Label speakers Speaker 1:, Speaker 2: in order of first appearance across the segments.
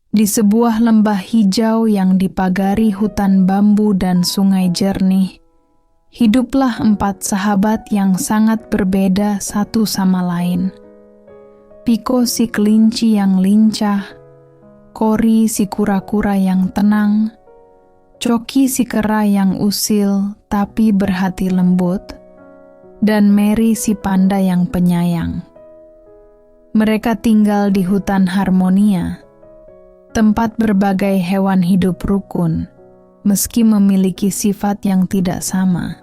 Speaker 1: Di sebuah lembah hijau yang dipagari hutan bambu dan sungai jernih, hiduplah 4 sahabat yang sangat berbeda satu sama lain. Piko si kelinci yang lincah, Kori si kura-kura yang tenang, Coki si kera yang usil tapi berhati lembut, dan Mary si panda yang penyayang. Mereka tinggal di hutan Harmonia, tempat berbagai hewan hidup rukun, meski memiliki sifat yang tidak sama.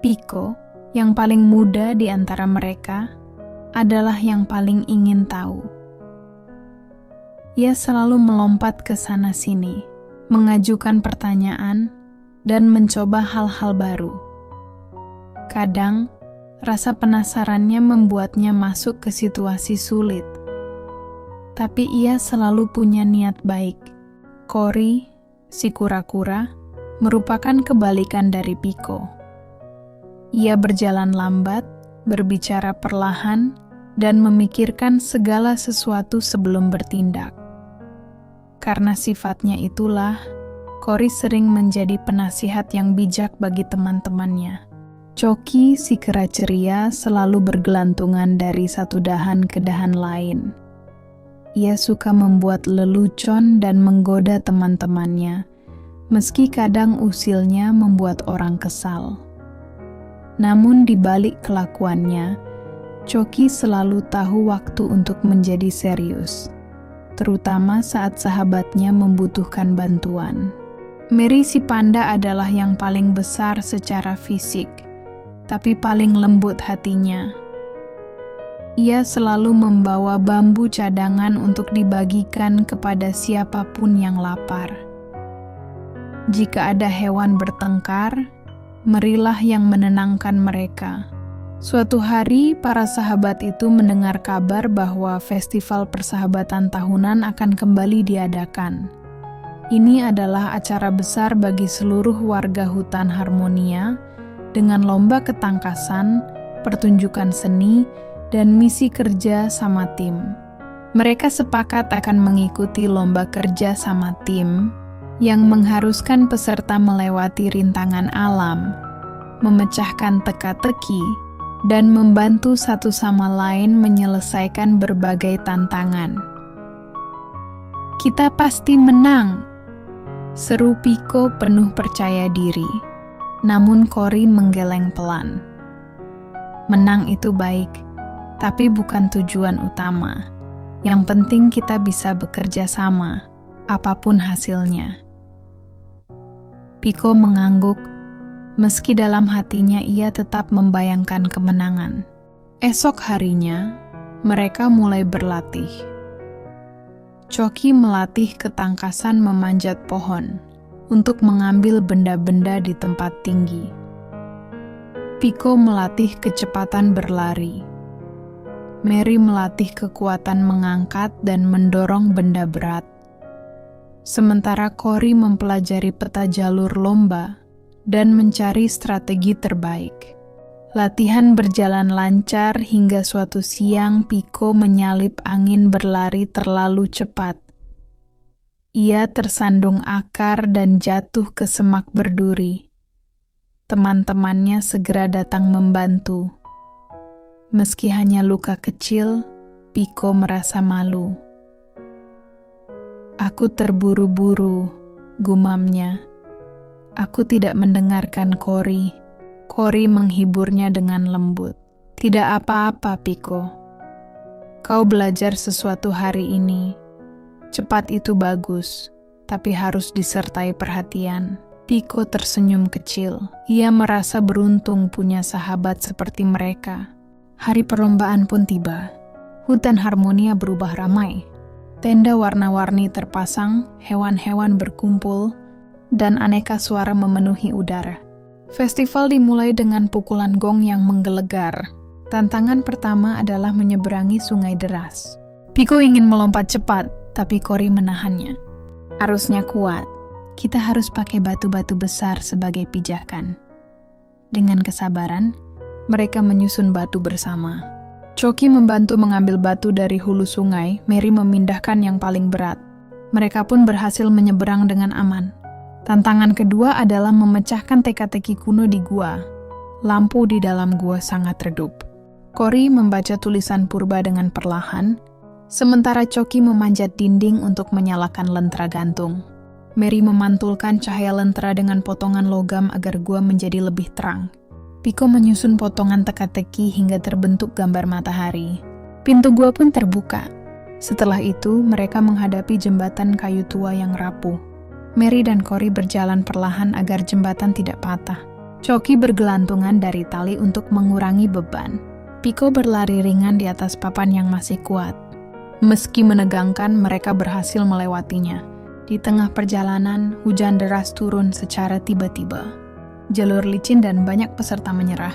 Speaker 1: Piko, yang paling muda di antara mereka, adalah yang paling ingin tahu. Ia selalu melompat ke sana-sini, mengajukan pertanyaan, dan mencoba hal-hal baru. Kadang, rasa penasarannya membuatnya masuk ke situasi sulit. Tapi ia selalu punya niat baik. Kori, si kura-kura, merupakan kebalikan dari Piko. Ia berjalan lambat, berbicara perlahan, dan memikirkan segala sesuatu sebelum bertindak. Karena sifatnya itulah, Kori sering menjadi penasihat yang bijak bagi teman-temannya. Coki, si kera ceria, selalu bergelantungan dari satu dahan ke dahan lain. Ia suka membuat lelucon dan menggoda teman-temannya, meski kadang usilnya membuat orang kesal. Namun di balik kelakuannya, Coki selalu tahu waktu untuk menjadi serius, terutama saat sahabatnya membutuhkan bantuan. Mary si panda adalah yang paling besar secara fisik, tapi paling lembut hatinya. Ia selalu membawa bambu cadangan untuk dibagikan kepada siapapun yang lapar. Jika ada hewan bertengkar, Merilah yang menenangkan mereka. Suatu hari, para sahabat itu mendengar kabar bahwa festival persahabatan tahunan akan kembali diadakan. Ini adalah acara besar bagi seluruh warga hutan Harmonia, dengan lomba ketangkasan, pertunjukan seni, dan misi kerja sama tim. Mereka sepakat akan mengikuti lomba kerja sama tim yang mengharuskan peserta melewati rintangan alam, memecahkan teka-teki, dan membantu satu sama lain menyelesaikan berbagai tantangan. "Kita pasti menang!" seru Piko penuh percaya diri. Namun Kori menggeleng pelan. Menang itu baik, tapi bukan tujuan utama. Yang penting kita bisa bekerja sama, apapun hasilnya. Piko mengangguk, meski dalam hatinya ia tetap membayangkan kemenangan. Esok harinya, mereka mulai berlatih. Coki melatih ketangkasan memanjat pohon untuk mengambil benda-benda di tempat tinggi. Piko melatih kecepatan berlari. Mary melatih kekuatan mengangkat dan mendorong benda berat. Sementara Kori mempelajari peta jalur lomba dan mencari strategi terbaik. Latihan berjalan lancar hingga suatu siang Piko menyalip angin berlari terlalu cepat. Ia tersandung akar dan jatuh ke semak berduri. Teman-temannya segera datang membantu. Meski hanya luka kecil, Piko merasa malu. "Aku terburu-buru," gumamnya. "Aku tidak mendengarkan Kori." Kori menghiburnya dengan lembut. "Tidak apa-apa, Piko. Kau belajar sesuatu hari ini. Cepat itu bagus, tapi harus disertai perhatian." Piko tersenyum kecil. Ia merasa beruntung punya sahabat seperti mereka. Hari perlombaan pun tiba. Hutan Harmonia berubah ramai. Tenda warna-warni terpasang, hewan-hewan berkumpul, dan aneka suara memenuhi udara. Festival dimulai dengan pukulan gong yang menggelegar. Tantangan pertama adalah menyeberangi sungai deras. Piko ingin melompat cepat, tapi Kori menahannya. "Arusnya kuat. Kita harus pakai batu-batu besar sebagai pijakan." Dengan kesabaran, mereka menyusun batu bersama. Coki membantu mengambil batu dari hulu sungai, Mary memindahkan yang paling berat. Mereka pun berhasil menyeberang dengan aman. Tantangan kedua adalah memecahkan teka-teki kuno di gua. Lampu di dalam gua sangat redup. Cory membaca tulisan purba dengan perlahan, sementara Choki memanjat dinding untuk menyalakan lentera gantung. Mary memantulkan cahaya lentera dengan potongan logam agar gua menjadi lebih terang. Pico menyusun potongan teka-teki hingga terbentuk gambar matahari. Pintu gua pun terbuka. Setelah itu, mereka menghadapi jembatan kayu tua yang rapuh. Mary dan Cory berjalan perlahan agar jembatan tidak patah. Choki bergelantungan dari tali untuk mengurangi beban. Pico berlari ringan di atas papan yang masih kuat. Meski menegangkan, mereka berhasil melewatinya. Di tengah perjalanan, hujan deras turun secara tiba-tiba. Jalur licin dan banyak peserta menyerah.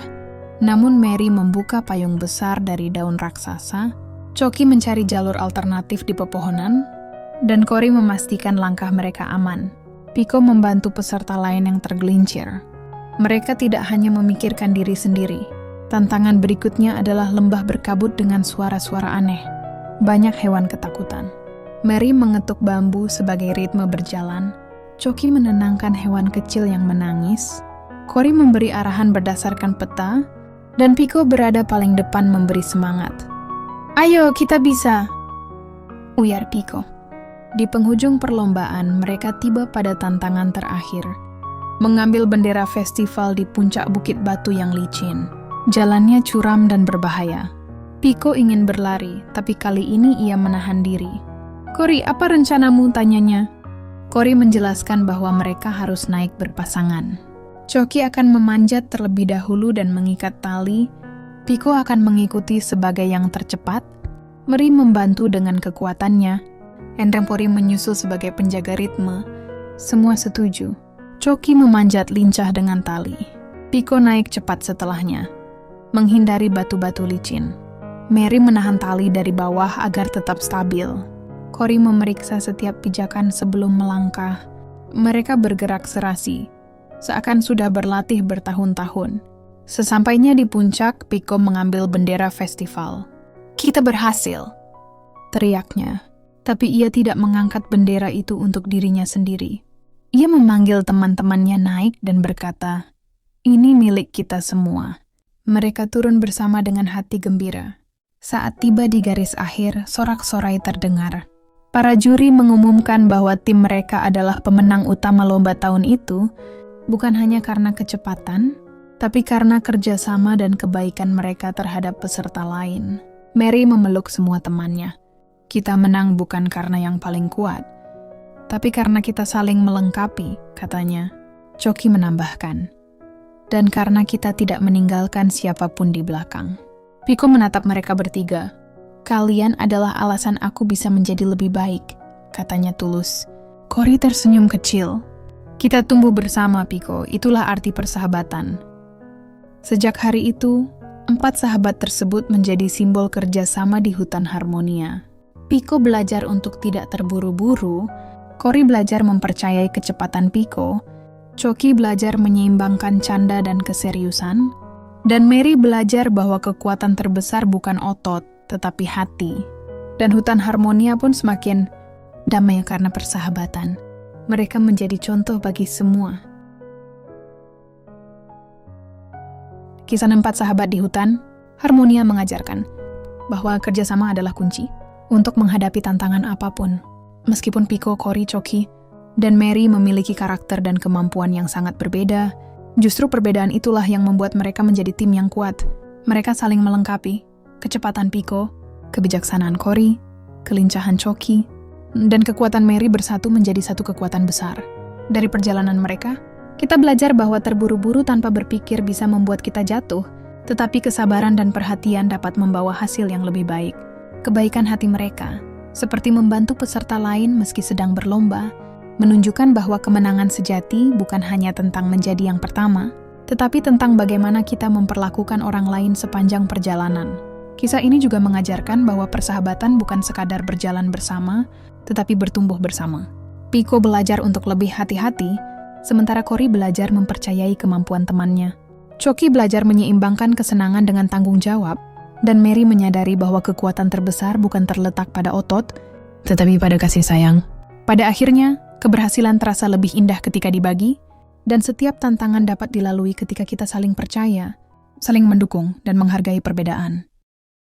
Speaker 1: Namun Mary membuka payung besar dari daun raksasa, Choki mencari jalur alternatif di pepohonan, dan Cory memastikan langkah mereka aman. Pico membantu peserta lain yang tergelincir. Mereka tidak hanya memikirkan diri sendiri. Tantangan berikutnya adalah lembah berkabut dengan suara-suara aneh. Banyak hewan ketakutan. Mary mengetuk bambu sebagai ritme berjalan. Choki menenangkan hewan kecil yang menangis. Cory memberi arahan berdasarkan peta, dan Pico berada paling depan memberi semangat. "Ayo, kita bisa!" uyar Pico. Di penghujung perlombaan, mereka tiba pada tantangan terakhir. Mengambil bendera festival di puncak bukit batu yang licin. Jalannya curam dan berbahaya. Pico ingin berlari, tapi kali ini ia menahan diri. "Cory, apa rencanamu?" tanyanya. Cory menjelaskan bahwa mereka harus naik berpasangan. Choki akan memanjat terlebih dahulu dan mengikat tali. Pico akan mengikuti sebagai yang tercepat. Mary membantu dengan kekuatannya. Endempori menyusul sebagai penjaga ritme. Semua setuju. Choki memanjat lincah dengan tali. Pico naik cepat setelahnya, menghindari batu-batu licin. Mary menahan tali dari bawah agar tetap stabil. Cory memeriksa setiap pijakan sebelum melangkah. Mereka bergerak serasi, seakan sudah berlatih bertahun-tahun. Sesampainya di puncak, Pico mengambil bendera festival. "Kita berhasil!" teriaknya. Tapi ia tidak mengangkat bendera itu untuk dirinya sendiri. Ia memanggil teman-temannya naik dan berkata, "Ini milik kita semua." Mereka turun bersama dengan hati gembira. Saat tiba di garis akhir, sorak-sorai terdengar. Para juri mengumumkan bahwa tim mereka adalah pemenang utama lomba tahun itu, bukan hanya karena kecepatan, tapi karena kerjasama dan kebaikan mereka terhadap peserta lain. Mary memeluk semua temannya. "Kita menang bukan karena yang paling kuat, tapi karena kita saling melengkapi," katanya. Choki menambahkan, "Dan karena kita tidak meninggalkan siapapun di belakang." Pico menatap mereka bertiga. "Kalian adalah alasan aku bisa menjadi lebih baik," katanya tulus. Cory tersenyum kecil. "Kita tumbuh bersama, Pico. Itulah arti persahabatan." Sejak hari itu, 4 sahabat tersebut menjadi simbol kerjasama di hutan Harmonia. Pico belajar untuk tidak terburu-buru, Cory belajar mempercayai kecepatan Pico, Choki belajar menyeimbangkan canda dan keseriusan, dan Mary belajar bahwa kekuatan terbesar bukan otot, tetapi hati. Dan hutan Harmonia pun semakin damai karena persahabatan. Mereka menjadi contoh bagi semua. Kisah 4 sahabat di hutan, Harmonia mengajarkan bahwa kerjasama adalah kunci untuk menghadapi tantangan apapun. Meskipun Pico, Cory, Choki, dan Mary memiliki karakter dan kemampuan yang sangat berbeda, justru perbedaan itulah yang membuat mereka menjadi tim yang kuat. Mereka saling melengkapi. Kecepatan Pico, kebijaksanaan Cory, kelincahan Choki, dan kekuatan Mary bersatu menjadi satu kekuatan besar. Dari perjalanan mereka, kita belajar bahwa terburu-buru tanpa berpikir bisa membuat kita jatuh, tetapi kesabaran dan perhatian dapat membawa hasil yang lebih baik. Kebaikan hati mereka, seperti membantu peserta lain meski sedang berlomba, menunjukkan bahwa kemenangan sejati bukan hanya tentang menjadi yang pertama, tetapi tentang bagaimana kita memperlakukan orang lain sepanjang perjalanan. Kisah ini juga mengajarkan bahwa persahabatan bukan sekadar berjalan bersama, tetapi bertumbuh bersama. Pico belajar untuk lebih hati-hati, sementara Cory belajar mempercayai kemampuan temannya. Choki belajar menyeimbangkan kesenangan dengan tanggung jawab, dan Mary menyadari bahwa kekuatan terbesar bukan terletak pada otot, tetapi pada kasih sayang. Pada akhirnya, keberhasilan terasa lebih indah ketika dibagi, dan setiap tantangan dapat dilalui ketika kita saling percaya, saling mendukung, dan menghargai perbedaan.